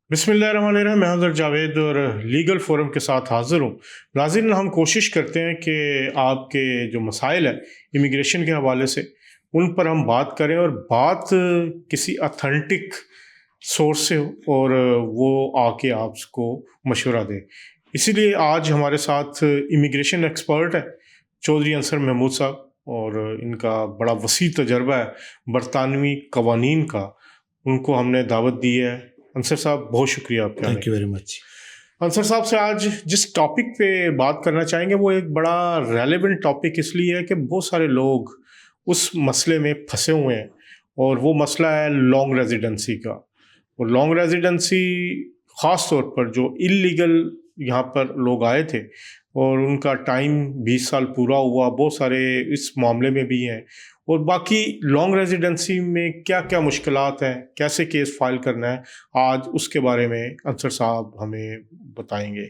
बिस्मिल्लाहिर्रहमानिर्रहीम। मैं हज़रत जावेद और लीगल फोरम के साथ हाज़िर हूँ। नाज़रीन, हम कोशिश करते हैं कि आपके जो मसाइल हैं इमिग्रेशन के हवाले से, उन पर हम बात करें और बात किसी अथेंटिक सोर्स से हो और वो आके आपको मशवरा दे। इसीलिए आज हमारे साथ इमिग्रेशन एक्सपर्ट है चौधरी अंसर महमूद साहब, और इनका बड़ा वसी तजर्बा है बरतानवी कवानीन का। उनको हमने दावत दी है। अंसर साहब, बहुत शुक्रिया आपके आने thank you very much. Ansar साहब से आज जिस टॉपिक पे बात करना चाहेंगे वो एक बड़ा रेलेवेंट टॉपिक इसलिए है कि बहुत सारे लोग उस मसले में फंसे हुए हैं, और वो मसला है लॉन्ग रेजिडेंसी का। और लॉन्ग रेजिडेंसी ख़ास तौर पर जो इलीगल यहाँ पर लोग आए थे और उनका टाइम 20 साल पूरा हुआ, बहुत सारे इस मामले में भी हैं। और बाकी लॉन्ग रेजिडेंसी में क्या क्या मुश्किलात हैं, कैसे केस फाइल करना है, आज उसके बारे में अंसर साहब हमें बताएंगे।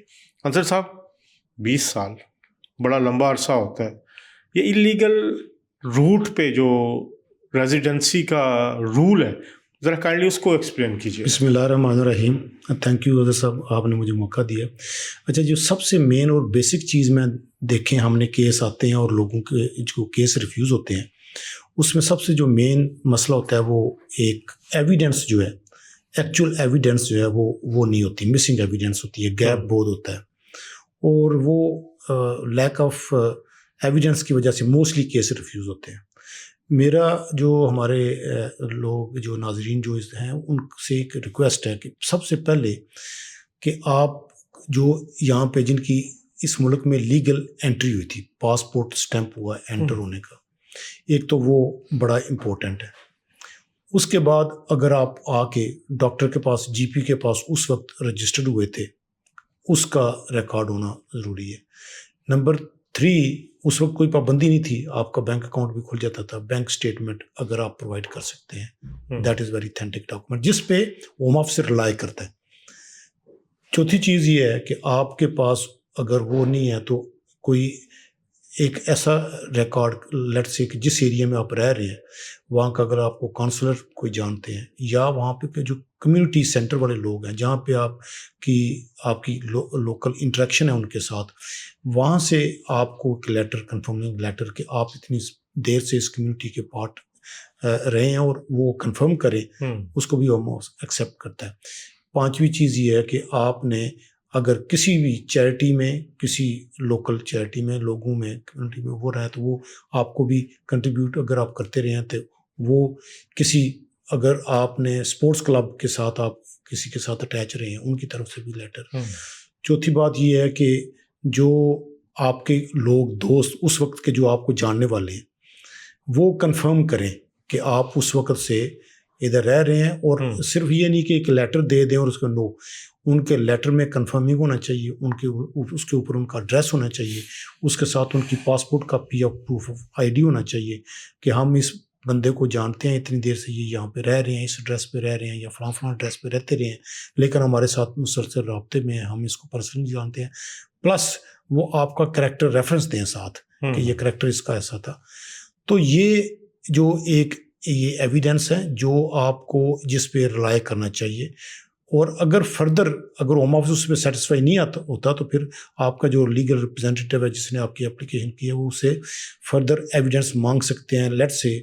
अंसर साहब, 20 साल बड़ा लंबा अरसा होता है। ये इलीगल रूट पे जो रेजिडेंसी का रूल है, ज़रा काइंडली उसको एक्सप्लेन कीजिए। बिस्मिल्लाहिर्रहमानिर्रहीम। थैंक यू अदर साहब, आपने मुझे मौका दिया। अच्छा, जो सबसे मेन और बेसिक चीज़ मैं देखें, हमने केस आते हैं और लोगों के जो केस रिफ्यूज़ होते हैं, उसमें सबसे जो मेन मसला होता है वो एक एविडेंस जो है, एक्चुअल एविडेंस जो है वो नहीं होती, मिसिंग एविडेंस होती है, गैप बहुत होता है। और वो लैक ऑफ एविडेंस की वजह से मोस्टली केस रिफ्यूज़ होते हैं। मेरा जो हमारे लोग जो नाज़रीन जो हैं उनसे एक रिक्वेस्ट है कि सबसे पहले कि आप जो यहाँ पे जिनकी इस मुल्क में लीगल एंट्री हुई थी, पासपोर्ट स्टैंप हुआ एंटर होने का, एक तो वो बड़ा इम्पोर्टेंट है। उसके बाद अगर आप आके डॉक्टर के पास, जीपी के पास उस वक्त रजिस्टर्ड हुए थे, उसका रिकॉर्ड होना ज़रूरी है। नंबर 3, उस वक्त कोई पाबंदी नहीं थी, आपका बैंक अकाउंट भी खुल जाता था। बैंक स्टेटमेंट अगर आप प्रोवाइड कर सकते हैं, that is very authentic document जिस पे होम ऑफिस रिलाई करता है। चौथी चीज़ ये है कि आपके पास अगर वो नहीं है तो कोई एक ऐसा रिकॉर्ड, लेट्स से कि जिस एरिया में आप रह रहे हैं वहाँ का अगर आपको काउंसलर कोई जानते हैं, या वहाँ पे के जो कम्युनिटी सेंटर वाले लोग हैं जहाँ पे आपकी लोकल इंटरेक्शन है उनके साथ, वहाँ से आपको एक लेटर, कंफर्मिंग लेटर कि आप इतनी देर से इस कम्युनिटी के पार्ट रहे हैं और वो कंफर्म करें, उसको भी हम एक्सेप्ट करता है। पांचवी चीज़ ये है कि आपने अगर किसी भी चैरिटी में, किसी लोकल चैरिटी में, लोगों में, कम्युनिटी में वो रहे, तो वो आपको भी कंट्रीब्यूट अगर आप करते रहे हैं, तो वो किसी, अगर आपने स्पोर्ट्स क्लब के साथ आप किसी के साथ अटैच रहे हैं, उनकी तरफ से भी लेटर। चौथी बात ये है कि जो आपके लोग, दोस्त उस वक्त के जो आपको जानने वाले हैं, वो कंफर्म करें कि आप उस वक्त से इधर रह रहे हैं। और सिर्फ ये नहीं कि एक लेटर दे दें और उसका नो, उनके लेटर में कंफर्मिंग होना चाहिए, उनके उसके ऊपर उनका एड्रेस होना चाहिए, उसके साथ उनकी पासपोर्ट कॉपी या प्रूफ ऑफ आईडी होना चाहिए कि हम इस बंदे को जानते हैं, इतनी देर से ये यहाँ पे रह रहे हैं, इस एड्रेस पे रह रहे हैं या फलां एड्रेस पे रहते रहे हैं, लेकिन हमारे साथ मुसलसल रब्ते में हैं, हम इसको पर्सनली जानते हैं। प्लस वो आपका करेक्टर रेफरेंस दें साथ कि ये करेक्टर इसका ऐसा था। तो ये जो ये एविडेंस है जो आपको, जिस पे रिलाई करना चाहिए। और अगर फर्दर अगर होम ऑफिस उस पर सेटिस्फाई नहीं होता तो फिर आपका जो लीगल रिप्रेजेंटेटिव है जिसने आपकी एप्लीकेशन की है, वो उससे फर्दर एविडेंस मांग सकते हैं। लेट्स से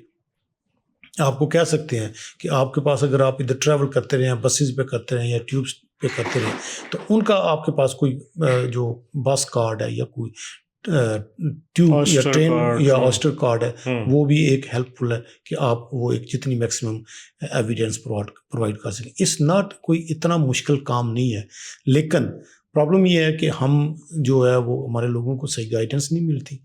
आपको कह सकते हैं कि आपके पास, अगर आप इधर ट्रैवल करते रहे हैं, बसेस पे करते रहे या ट्यूब्स पे करते रहे, तो उनका आपके पास कोई जो बस कार्ड है या कोई ट्यूब या ट्रेन या ऑस्टर कार्ड है, वो भी एक हेल्पफुल है कि आप वो एक जितनी मैक्सिमम एविडेंस प्रोवाइड कर सकें। इट्स नॉट कोई इतना मुश्किल काम नहीं है, लेकिन प्रॉब्लम ये है कि हम जो है वो हमारे लोगों को सही गाइडेंस नहीं मिलती।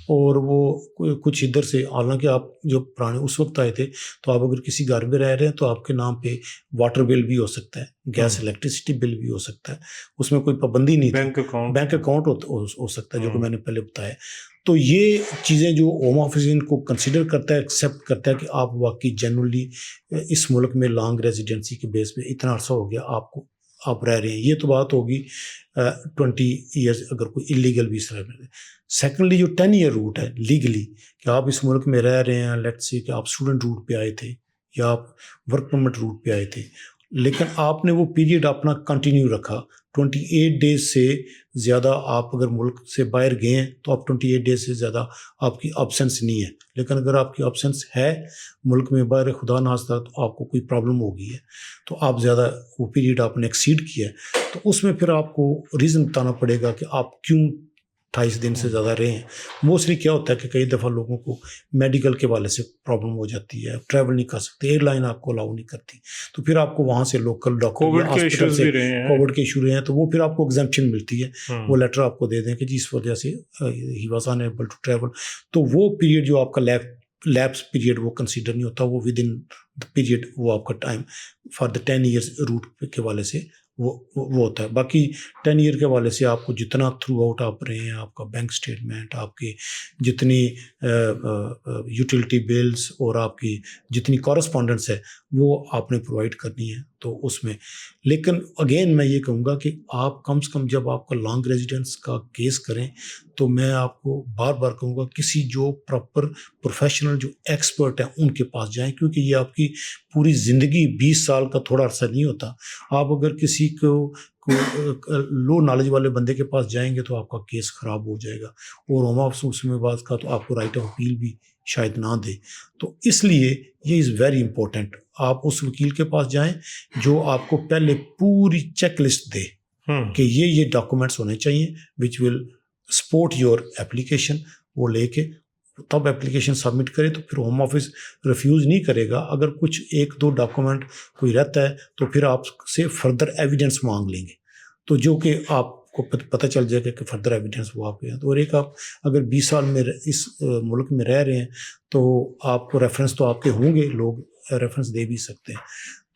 और वो कुछ इधर से, हालांकि आप जो पुराने उस वक्त आए थे, तो आप अगर किसी घर में रह रहे हैं तो आपके नाम पे वाटर बिल भी हो सकता है, गैस इलेक्ट्रिसिटी बिल भी हो सकता है, उसमें कोई पाबंदी नहीं, बैंक अकाउंट हो सकता है, जो कि मैंने पहले बताया। तो ये चीज़ें जो होम ऑफिस इनको कंसिडर करता है, एक्सेप्ट करता है कि आप वाकई जेन्युइनली इस मुल्क में लॉन्ग रेजिडेंसी के बेस पे इतना अर्सा हो गया आपको, आप रह रहे हैं। ये तो बात होगी 20 ईयर्स अगर कोई इलीगल भी रह रहे हैं। सेकेंडली, जो 10 ईयर रूट है लीगली, कि आप इस मुल्क में रह रहे हैं, लेट्स से कि आप स्टूडेंट रूट पे आए थे या आप वर्क परमिट रूट पे आए थे, लेकिन आपने वो पीरियड अपना कंटिन्यू रखा। 28 डेज से ज़्यादा आप अगर मुल्क से बाहर गए हैं तो आप 28 डेज से ज़्यादा आपकी अब्सेंस नहीं है। लेकिन अगर आपकी अब्सेंस है मुल्क में बाहर, खुदा ना खास्ता, तो आपको कोई प्रॉब्लम हो गई है, तो आप ज़्यादा वो पीरियड आपने एक्सीड किया है, तो उसमें फिर आपको रीज़न बताना पड़ेगा कि आप क्यों 28 दिन से ज़्यादा रहे हैं। मोस्टली क्या होता है कि कई दफ़ा लोगों को मेडिकल के वाले से प्रॉब्लम हो जाती है, ट्रैवल नहीं कर सकते, एयरलाइन आपको अलाउ नहीं करती, तो फिर आपको वहाँ से लोकल डॉक्टर कोविड के इश्यूज भी रहे हैं, कोविड के इशू रहे हैं, तो वो फिर आपको एग्जाम्पशन मिलती है, वो लेटर आपको दे दें कि जी इस वजह से ही वाज अनएबल टू ट्रैवल। तो वो पीरियड जो आपका लैप्स पीरियड वो कंसीडर नहीं होता, वो विद इन द पीरियड वो आपका time for the 10 years route के वाले से वो होता है। बाकी 10 ईयर के वाले से आपको जितना थ्रू आउट आप रहे हैं, आपका बैंक स्टेटमेंट, आपकी जितनी यूटिलिटी बिल्स और आपकी जितनी कॉरस्पॉन्डेंस है वो आपने प्रोवाइड करनी है, तो उसमें। लेकिन अगेन मैं ये कहूँगा कि आप कम से कम जब आपका लॉन्ग रेजिडेंस का केस करें तो मैं आपको बार बार कहूँगा किसी जो प्रॉपर प्रोफेशनल जो एक्सपर्ट हैं उनके पास जाएं, क्योंकि ये आपकी पूरी ज़िंदगी 20 साल का थोड़ा अर्सा नहीं होता। आप अगर किसी को लो नॉलेज वाले बंदे के पास जाएंगे तो आपका केस ख़राब हो जाएगा, और होम ऑफिस उसमें बात का तो आपको राइट ऑफ अपील भी शायद ना दे। तो इसलिए ये इज़ वेरी इंपॉर्टेंट, आप उस वकील के पास जाएं जो आपको पहले पूरी चेक लिस्ट दे कि ये डॉक्यूमेंट्स होने चाहिए which will support your application. वो लेके तब एप्लीकेशन सबमिट करे, तो फिर होम ऑफिस रिफ्यूज़ नहीं करेगा। अगर कुछ 1-2 डॉक्यूमेंट कोई रहता है तो फिर आपसे फर्दर एविडेंस मांग लेंगे, तो जो कि आपको पता चल जाएगा कि फर्दर एविडेंस वो आपके हैं। तो और एक, आप अगर 20 साल में इस मुल्क में रह रहे हैं तो आपको रेफरेंस तो आपके होंगे, लोग रेफरेंस दे भी सकते हैं।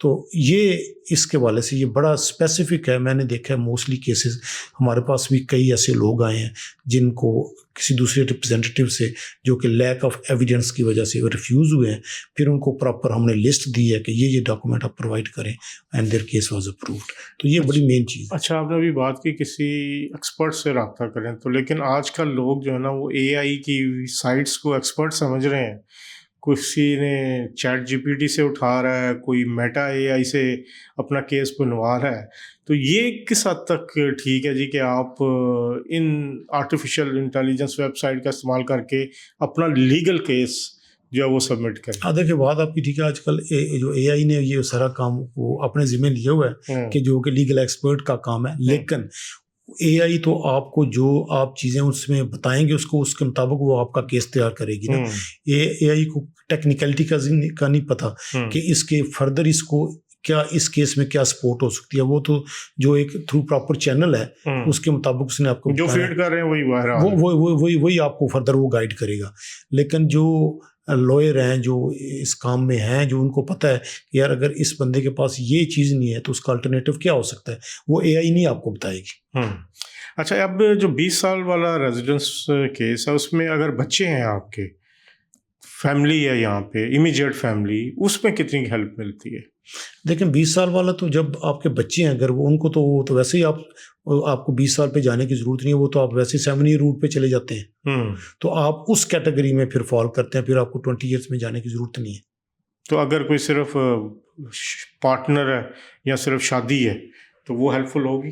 तो ये इसके वाले से ये बड़ा स्पेसिफिक है। मैंने देखा है मोस्टली केसेस, हमारे पास भी कई ऐसे लोग आए हैं जिनको किसी दूसरे रिप्रेजेंटेटिव से, जो कि लैक ऑफ एविडेंस की वजह से रिफ्यूज़ हुए हैं, फिर उनको प्रॉपर हमने लिस्ट दी है कि ये डॉक्यूमेंट आप प्रोवाइड करें, and there case was approved. तो ये बड़ी मेन चीज़ है। अच्छा, आपने अभी बात की किसी एक्सपर्ट से रब्ता करें, तो लेकिन आजकल लोग जो है ना वो AI की साइट्स को एक्सपर्ट समझ रहे हैं। किसी ने चैट GPT से उठा रहा है, कोई मेटा AI से अपना केस बनवा रहा है। तो ये किस हद तक ठीक है जी कि आप इन आर्टिफिशियल इंटेलिजेंस वेबसाइट का इस्तेमाल करके अपना लीगल केस जो है वो सबमिट करें? हाँ, देखिए बात आपकी ठीक है। आजकल जो AI ने ये सारा काम वो अपने ज़िम्मे लिया हुआ है कि जो कि लीगल एक्सपर्ट का काम है, लेकिन AI तो आपको जो आप चीज़ें उसमें बताएंगे उसको उसके मुताबिक वो आपका केस तैयार करेगी ना। AI को टेक्निकलिटी का नहीं पता कि इसके फर्दर इसको क्या इस केस में क्या सपोर्ट हो सकती है। वो तो जो एक थ्रू प्रॉपर चैनल है उसके मुताबिक उसने आपको जो फीड कर रहे हैं वही बाहर वही आपको फर्दर वो गाइड करेगा। लेकिन जो लॉयर हैं जो इस काम में हैं, जो उनको पता है कि यार अगर इस बंदे के पास ये चीज़ नहीं है तो उसका अल्टरनेटिव क्या हो सकता है, वो AI नहीं आपको बताएगी। अच्छा, अब जो 20 साल वाला रेजिडेंस केस है उसमें अगर बच्चे हैं, आपके फैमिली है यहाँ पे, इमीडिएट फैमिली, उसमें कितनी हेल्प मिलती है? देखिए 20 साल वाला तो जब आपके बच्चे हैं अगर वो, उनको तो वैसे ही आपको 20 साल पे जाने की ज़रूरत नहीं है, वो तो आप वैसे 7 ईयर रूट पे चले जाते हैं। तो आप उस कैटेगरी में फिर फॉल करते हैं, फिर आपको 20 ईयर्स में जाने की ज़रूरत नहीं है। तो अगर कोई सिर्फ पार्टनर है या सिर्फ शादी है तो वो हेल्पफुल होगी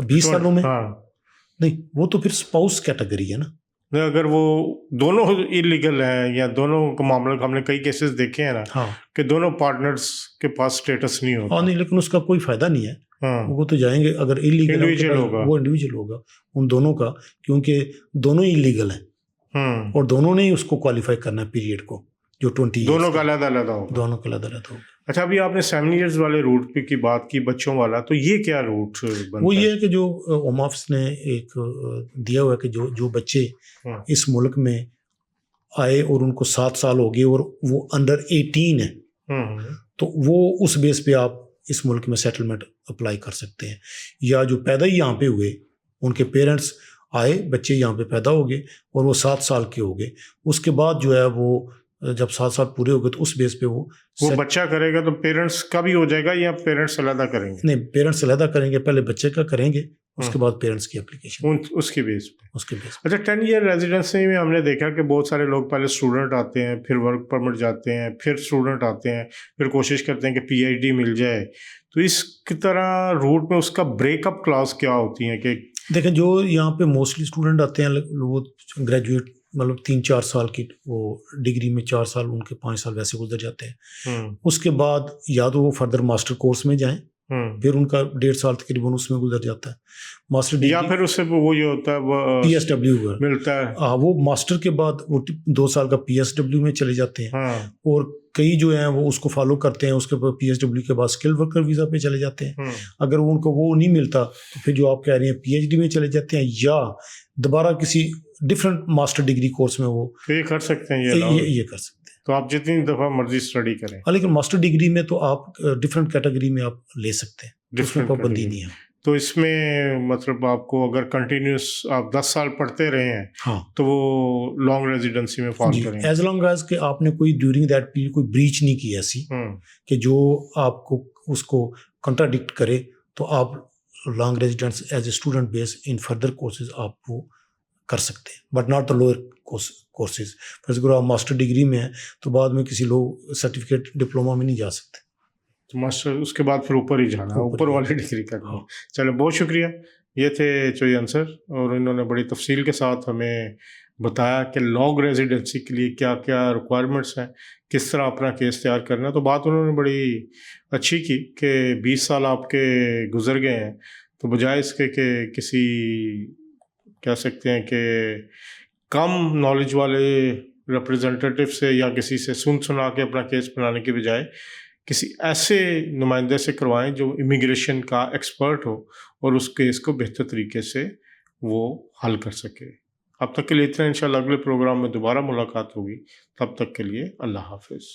20 सालों में? हाँ नहीं, वो तो फिर स्पाउस कैटेगरी है ना। अगर वो दोनों इलीगल हैं या दोनों का मामला, हमने कई केसेस देखे हैं ना, हाँ, कि दोनों पार्टनर्स के पास स्टेटस नहीं होता। नहीं, लेकिन उसका कोई फ़ायदा नहीं है। हाँ, वो तो जाएंगे, अगर इलीगल इंडिविजुअल होगा, वो इंडिविजुअल होगा उन दोनों का, क्योंकि दोनों ही इलीगल हैं और दोनों ने ही उसको क्वालिफाई करना है पीरियड को, जो 20 दोनों का अलग-अलग होगा। दोनों का अलग-अलग होगा। अच्छा, अभी आपने 7 ईयर्स वाले रूट पे की बात की, बच्चों वाला, तो ये क्या रूट बनता वो ये है कि जो होम ऑफिस ने एक दिया हुआ है कि जो बच्चे इस मुल्क में आए और उनको 7 साल हो गए और वो अंडर 18 है, तो वो उस बेस पे आप इस मुल्क में सेटलमेंट अप्लाई कर सकते हैं। या जो पैदा ही यहाँ पे हुए, उनके पेरेंट्स आए, बच्चे यहाँ पे पैदा हो गए और वो 7 साल के हो गए, उसके बाद जो है वो जब 7 साल पूरे हो गए तो उस बेस पे वो बच्चा करेगा, तो पेरेंट्स का भी हो जाएगा या पेरेंट्स अलग करेंगे? नहीं, पेरेंट्स अलग करेंगे, पहले बच्चे का करेंगे, उसके बाद पेरेंट्स की एप्लीकेशन उसके बेस पे। उसके बेस अच्छा, 10 ईयर रेजिडेंसी में हमने देखा कि बहुत सारे लोग पहले स्टूडेंट आते हैं, फिर वर्क परमिट जाते हैं, फिर स्टूडेंट आते हैं, फिर कोशिश करते हैं कि पीएचडी मिल जाए। तो इस की तरह रूट में उसका ब्रेकअप क्लास क्या होती है कि देखें, जो यहाँ पे मोस्टली स्टूडेंट आते हैं वो ग्रेजुएट, मतलब 3-4 साल की वो डिग्री में 4 साल उनके 5 साल वैसे गुजर जाते हैं। उसके बाद या तो वो फर्दर मास्टर कोर्स में जाएं, फिर उनका 1.5 साल तकरीबन उसमें गुजर जाता है मास्टर डिग्री, या फिर उससे वो ये होता है वो PSW मिलता है। वो मास्टर के बाद वो 2 साल का PSW में चले जाते हैं। और कई जो हैं वो उसको फॉलो करते हैं, उसके बाद PSW के बाद स्किल वर्कर वीज़ा पे चले जाते हैं। अगर उनको वो नहीं मिलता तो फिर जो आप कह रहे हैं PhD में चले जाते हैं, या दोबारा किसी डिफरेंट मास्टर डिग्री कोर्स में वो ये कर सकते हैं। ये कर सकते हैं। तो आप जितनी दफ़ा मर्जी स्टडी करें, लेकिन मास्टर डिग्री में तो आप डिफरेंट कैटेगरी में आप ले सकते हैं, उसमें पाबंदी नहीं है। तो इसमें मतलब आपको अगर कंटिन्यूस आप 10 साल पढ़ते रहे हैं, हाँ, तो वो लॉन्ग रेजिडेंसी में फॉल करेंगे, एज लॉन्ग एज के आपने कोई ड्यूरिंग दैट पीरियड कोई ब्रीच नहीं की ऐसी कि जो आपको उसको कंट्राडिक्ट करे, तो आप long residence as a student base in further courses आप वो कर सकते हैं, but not the lower courses. First अगर आप मास्टर डिग्री में हैं तो बाद में किसी लो सर्टिफिकेट डिप्लोमा में नहीं जा सकते, तो मास्टर उसके बाद फिर ऊपर ही जाना, ऊपर वाली डिग्री करना। हाँ। चलो, बहुत शुक्रिया। ये थे चोई सर, और इन्होंने बड़ी तफसील के साथ हमें बताया कि लॉन्ग रेजिडेंसी के लिए क्या क्या रिक्वायरमेंट्स हैं, किस तरह अपना केस तैयार करना है। तो बात उन्होंने बड़ी अच्छी की कि 20 साल आपके गुजर गए हैं, तो बजाय इसके कि किसी कह सकते हैं कि कम नॉलेज वाले रिप्रेजेंटेटिव से या किसी से सुना के अपना केस बनाने के बजाय किसी ऐसे नुमाइंदे से करवाएं जो इमिग्रेशन का एक्सपर्ट हो और उस केस को बेहतर तरीके से वो हल कर सके। अब तक के लिए इतना, इंशाल्लाह अगले प्रोग्राम में दोबारा मुलाकात होगी। तब तक के लिए अल्लाह हाफिज़।